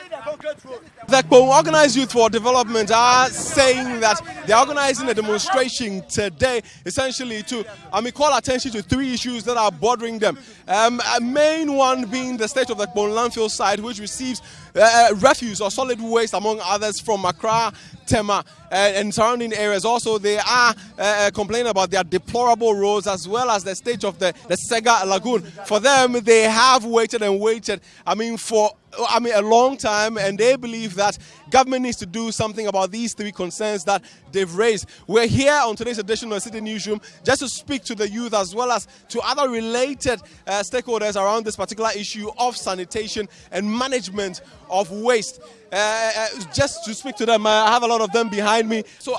The Kpone Organized Youth for Development are saying that they're organizing a demonstration today, essentially to, call attention to three issues that are bothering them. A main one being the state of the Kpone landfill site, which receives refuse or solid waste, among others, from Accra, Tema, and surrounding areas. Also, they are complaining about their deplorable roads as well as the state of the Sega Lagoon. For them, they have waited and waited, for a long time, and they believe that government needs to do something about these three concerns that they've raised. We're here on today's edition of Citi Newsroom just to speak to the youth as well as to other related stakeholders around this particular issue of sanitation and management of waste. Just to speak to them, I have a lot of them behind me. So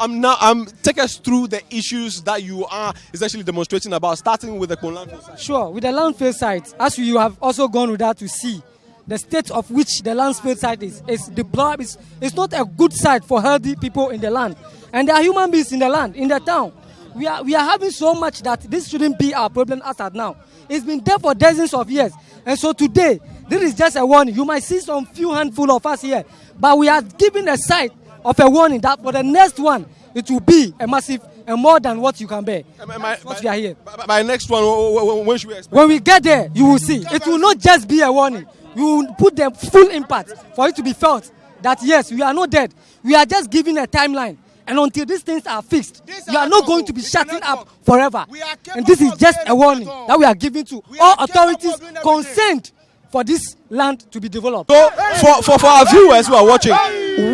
take us through the issues that you are essentially demonstrating about, starting with the Kpone landfill site. Sure, with the landfill site, as you have also gone with that to see, the state of which the landfill site is deplorable. It's not a good site for healthy people in the land. And there are human beings in the land, in the town. We are having so much that this shouldn't be our problem as at now. It's been there for dozens of years. And so today, this is just a warning. You might see some few handful of us here, but we are giving a sight of a warning that for the next one, it will be a massive and more than what you can bear. That's what we are here. My next one, when should we expect? When we get there, you will see. It will not just be a warning. We will put the full impact for it to be felt that yes, we are not dead. We are just giving a timeline. And until these things are fixed, we are not going to be shutting up forever. And this is just a warning that we are giving to all authorities concerned for this land to be developed. So, for our viewers who are watching,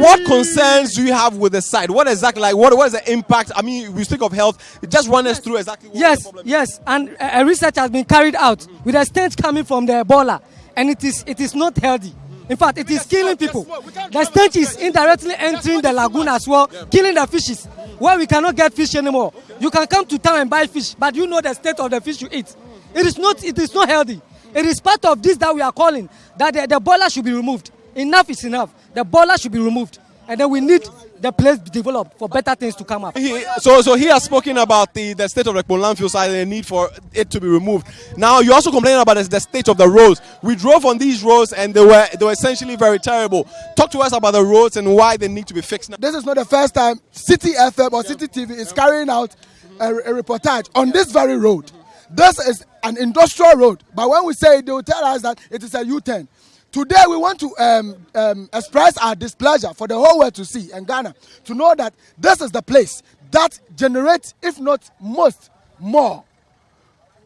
what concerns do you have with the site? What exactly, what is the impact? We speak of health. Just run us through exactly what the problem is. Yes, and a research has been carried out with a stench coming from the Ebola. And it is not healthy. In fact, it is killing people. The stench is indirectly entering the lagoon as well, killing the fishes. Where we cannot get fish anymore. You can come to town and buy fish, but you know the state of the fish you eat. It is not healthy. It is part of this that we are calling that the boiler should be removed. Enough is enough. The boiler should be removed. And then we need the place developed for better things to come up. So he has spoken about the state of the Kpone landfill site and the need for it to be removed. Now you also complain about the state of the roads. We drove on these roads and they were essentially very terrible. Talk to us about the roads and why they need to be fixed now. This is not the first time Citi FM or Citi TV is carrying out a reportage on this very road. This is an industrial road, but when we say it, they will tell us that it is a U-turn. Today we want to express our displeasure for the whole world to see and Ghana to know that this is the place that generates, if not more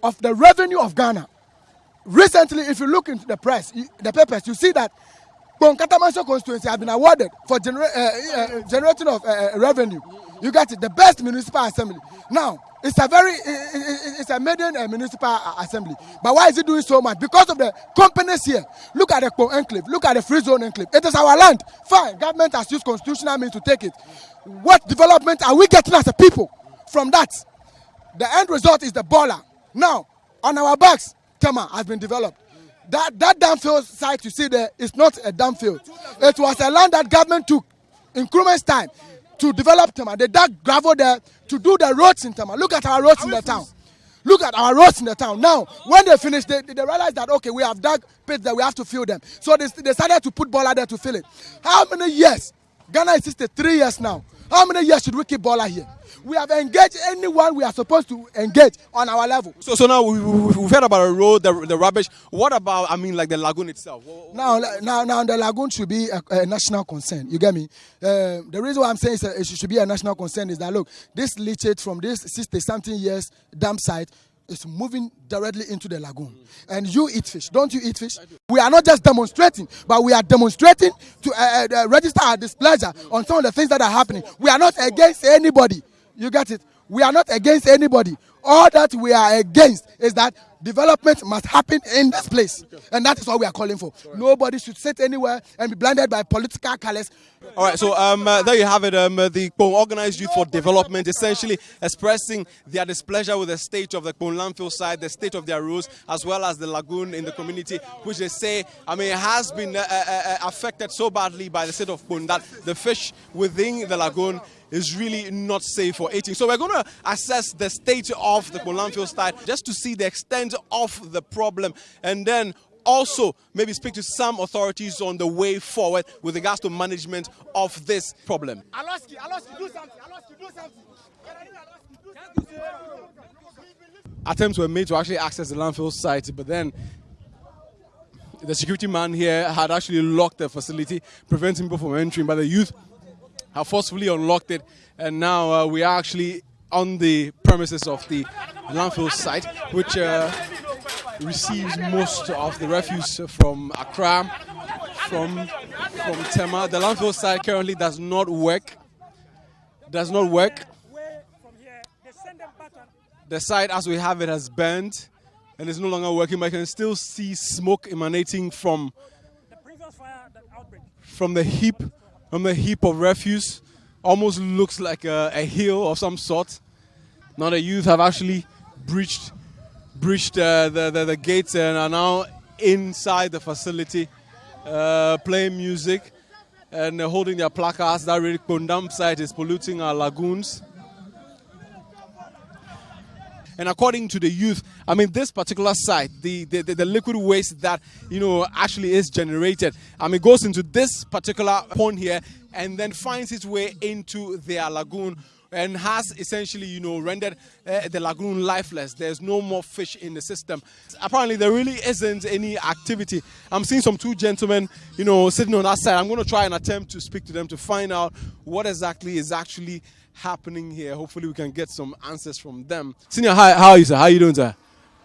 of the revenue of Ghana. Recently, if you look into the press, the papers, you see that Kpone constituency has been awarded for generating of revenue. You got it, the best municipal assembly. Now, it's a maiden municipal assembly. But why is it doing so much? Because of the companies here. Look at the Kpone enclave. Look at the free zone enclave. It is our land. Fine. Government has used constitutional means to take it. What development are we getting as a people from that? The end result is the boiler. Now, on our backs, Tema has been developed. That landfill site you see there is not a landfill. It was a land that government took in Nkrumah's time to develop Tema. They dug gravel there to do the roads in Tema. Look at our roads in the town. Look at our roads in the town. Now, when they finished, they realized that, okay, we have dug pits that we have to fill them. So they decided to put boiler there to fill it. How many years? Ghana existed 3 years now. How many years should we keep boiler here? We have engaged anyone we are supposed to engage on our level. So now we've heard about the road, the rubbish. What about, like the lagoon itself? Now the lagoon should be a national concern. You get me? The reason why I'm saying it should be a national concern is that, look, this leachate from this 60-something years dump site is moving directly into the lagoon. And you eat fish. Don't you eat fish? We are not just demonstrating, but we are demonstrating to register our displeasure on some of the things that are happening. We are not against anybody. You get it? We are not against anybody. All that we are against is that development must happen in this place. And that is what we are calling for. Nobody should sit anywhere and be blinded by political colors. All right, so there you have it. The Kpone Organized Youth for Development essentially expressing their displeasure with the state of the Kpone landfill site, the state of their roads, as well as the lagoon in the community, which they say, has been affected so badly by the state of Kpone that the fish within the lagoon is really not safe for eating. So we're going to assess the state of the Kpone landfill site just to see the extent of the problem, and then also maybe speak to some authorities on the way forward with regards to management of this problem. Aloski, do something. Attempts were made to actually access the landfill site, but then the security man here had actually locked the facility, preventing people from entering, but the youth have forcefully unlocked it, and now we are actually on the premises of the landfill site, which receives most of the refuse from Accra, from Tema. The landfill site currently does not work. The site as we have it has burnt and is no longer working, but you can still see smoke emanating from the previous fire outbreak. From the heap of refuse. Almost looks like a hill of some sort. Now the youth have actually breached the gates and are now inside the facility, playing music and holding their placards that really Kpone site is polluting our lagoons. And according to the youth, I mean, this particular site, the liquid waste that, actually is generated, goes into this particular pond here and then finds its way into their lagoon and has essentially, rendered the lagoon lifeless. There's no more fish in the system. Apparently, there really isn't any activity. I'm seeing two gentlemen, sitting on that side. I'm going to try and attempt to speak to them to find out what exactly is actually happening here. Hopefully we can get some answers from them. Senior, hi, how are you, sir? How are you doing, sir?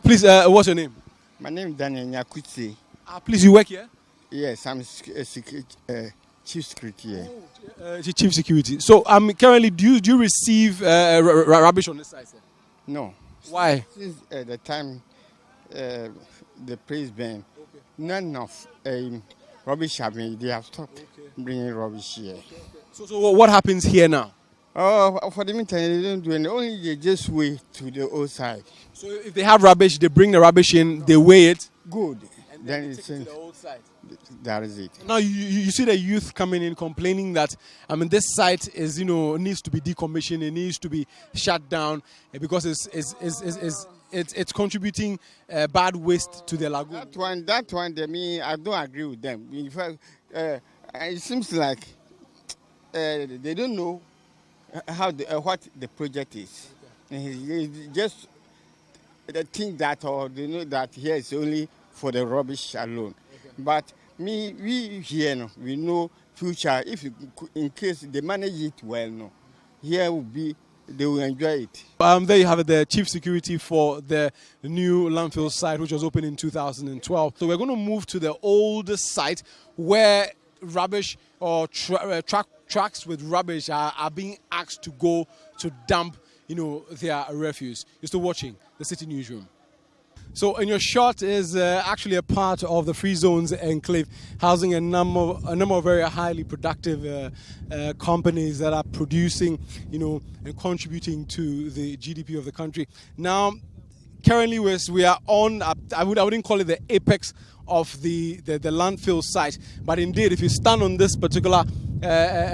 Please, what's your name? My name is Daniel Nyakuti. Please, you work here? Yes, I'm chief security here. Chief security. So, currently, do you receive rubbish on this side, sir? No. Why? Since the time the place burned, none of rubbish have been. They have stopped bringing rubbish here. So what happens here now? Oh, for the meantime, they don't do anything. Only they just weigh to the old side. So if they have rubbish, they bring the rubbish in, they weigh it. Good. And then it's to the old side. That is it. Now you see the youth coming in complaining that this site is needs to be decommissioned. It needs to be shut down because it's contributing bad waste to the lagoon. That one, I don't agree with them. In fact, it seems like they don't know what the project is. Okay. Just they think that, or they know that here is only for the rubbish alone. Okay. But we here, we know future. If in case they manage it well, here will be. They will enjoy it. There you have it, the chief security for the new landfill site, which was opened in 2012. So we're going to move to the old site where rubbish or trucks with rubbish are being asked to go to dump, their refuse. You're still watching the Citi Newsroom. So in your shot is actually a part of the Free Zones enclave, housing a number of very highly productive companies that are producing, and contributing to the GDP of the country. Now, currently we are on, I wouldn't call it the apex of the landfill site, but indeed, if you stand on this particular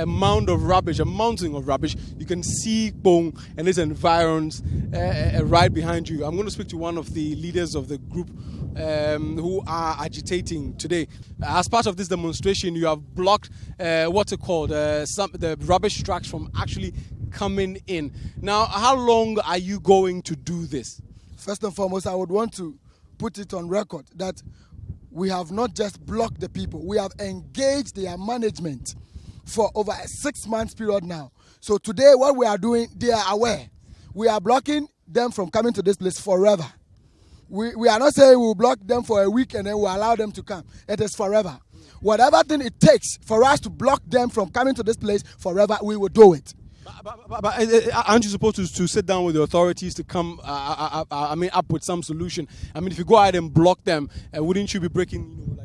mountain of rubbish, you can see Kpone and its environs right behind you. I'm going to speak to one of the leaders of the group who are agitating today. As part of this demonstration, you have blocked the rubbish trucks from actually coming in. Now, how long are you going to do this? First and foremost, I would want to put it on record that we have not just blocked the people, we have engaged their management for over a 6 months period now. So today what we are doing, they are aware. We are blocking them from coming to this place forever. We are not saying we'll block them for a week and then we'll allow them to come. It is forever. Whatever thing it takes for us to block them from coming to this place forever, we will do it. But aren't you supposed to sit down with the authorities to come up with some solution? If you go ahead and block them, wouldn't you be breaking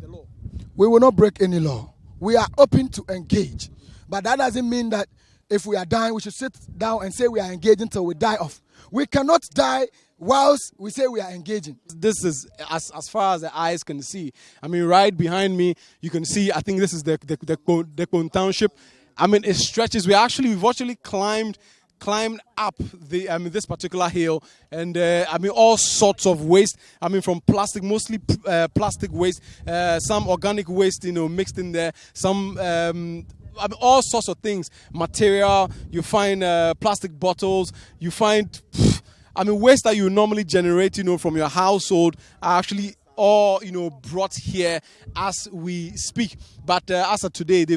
the law? We will not break any law. We are open to engage. But that doesn't mean that if we are dying, we should sit down and say we are engaging until we die off. We cannot die whilst we say we are engaging. This is as far as the eyes can see. Right behind me, you can see, I think this is the Kpone township. We've actually climbed climbed up this particular hill, and all sorts of waste. From plastic, mostly plastic waste, some organic waste, mixed in there, some all sorts of things, material. You find plastic bottles. You find waste that you normally generate, from your household are actually all brought here as we speak. But as of today, they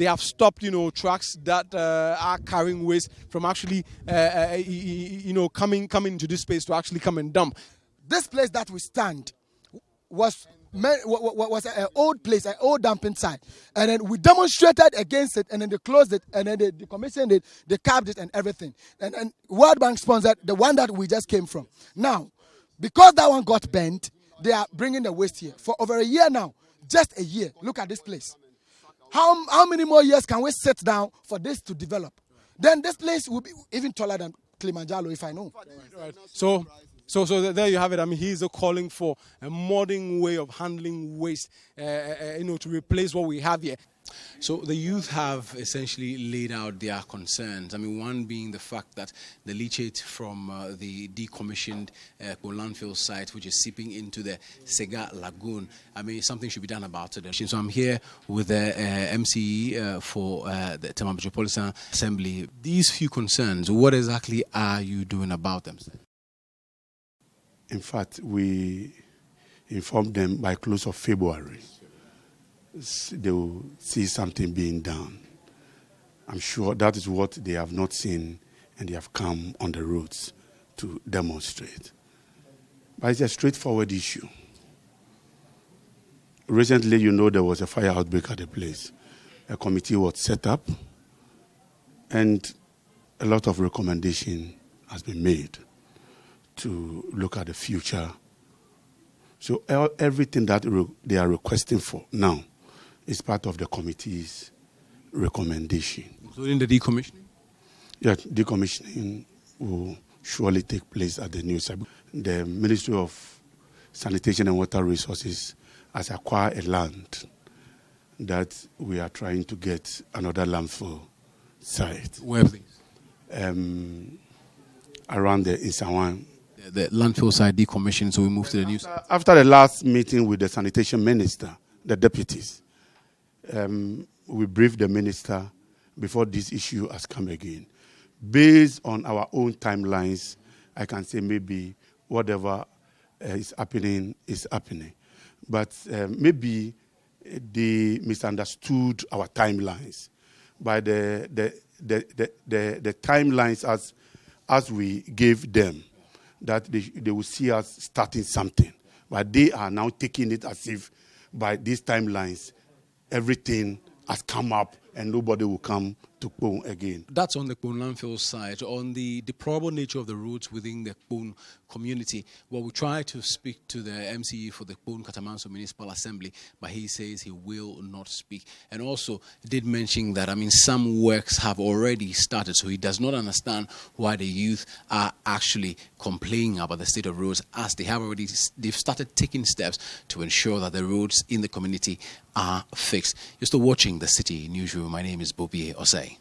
have stopped trucks that are carrying waste from actually coming into this space to actually come and dump. This place that we stand was an old place, an old dumping site, and then we demonstrated against it, and then they closed it, and then they decommissioned it, they capped it and everything, and World Bank sponsored the one that we just came from. Now, because that one got bent, they are bringing the waste here for over a year now. Just a year. Look at this place. How many more years can we sit down for this to develop? Then this place will be even taller than Kilimanjaro, if I know. Right. So there you have it. He's calling for a modern way of handling waste, to replace what we have here. So the youth have essentially laid out their concerns. One being the fact that the leachate from the decommissioned landfill site, which is seeping into the Sega Lagoon, something should be done about it. So I'm here with the MCE for the Tema Metropolitan Assembly. These few concerns, what exactly are you doing about them? In fact, we informed them by close of February. They will see something being done. I'm sure that is what they have not seen, and they have come on the roads to demonstrate. But it's a straightforward issue. Recently, there was a fire outbreak at the place. A committee was set up, and a lot of recommendation has been made to look at the future. So everything that they are requesting for now is part of the committee's recommendation. Including the decommissioning? Yeah, decommissioning will surely take place at the new site. The Ministry of Sanitation and Water Resources has acquired a land that we are trying to get another landfill site. Where, please? Around the Insawan. The landfill site decommissioned, so we moved to the new site. After the last meeting with the sanitation minister, the deputies, we briefed the minister before this issue has come again. Based on our own timelines, I can say maybe whatever is happening is happening. But maybe they misunderstood our timelines. By the timelines as we gave them, that they will see us starting something. But they are now taking it as if by these timelines, everything has come up and nobody will come to Kpone again. That's on the Kpone landfill side. On the deplorable nature of the roads within the Kpone community, we try to speak to the MCE for the Kpone Katamanso Municipal Assembly, but he says he will not speak. And also did mention that, some works have already started, so he does not understand why the youth are actually complaining about the state of roads, as they've started taking steps to ensure that the roads in the community are fixed. You're still watching the Citi Newsroom. My name is Bobie Osei.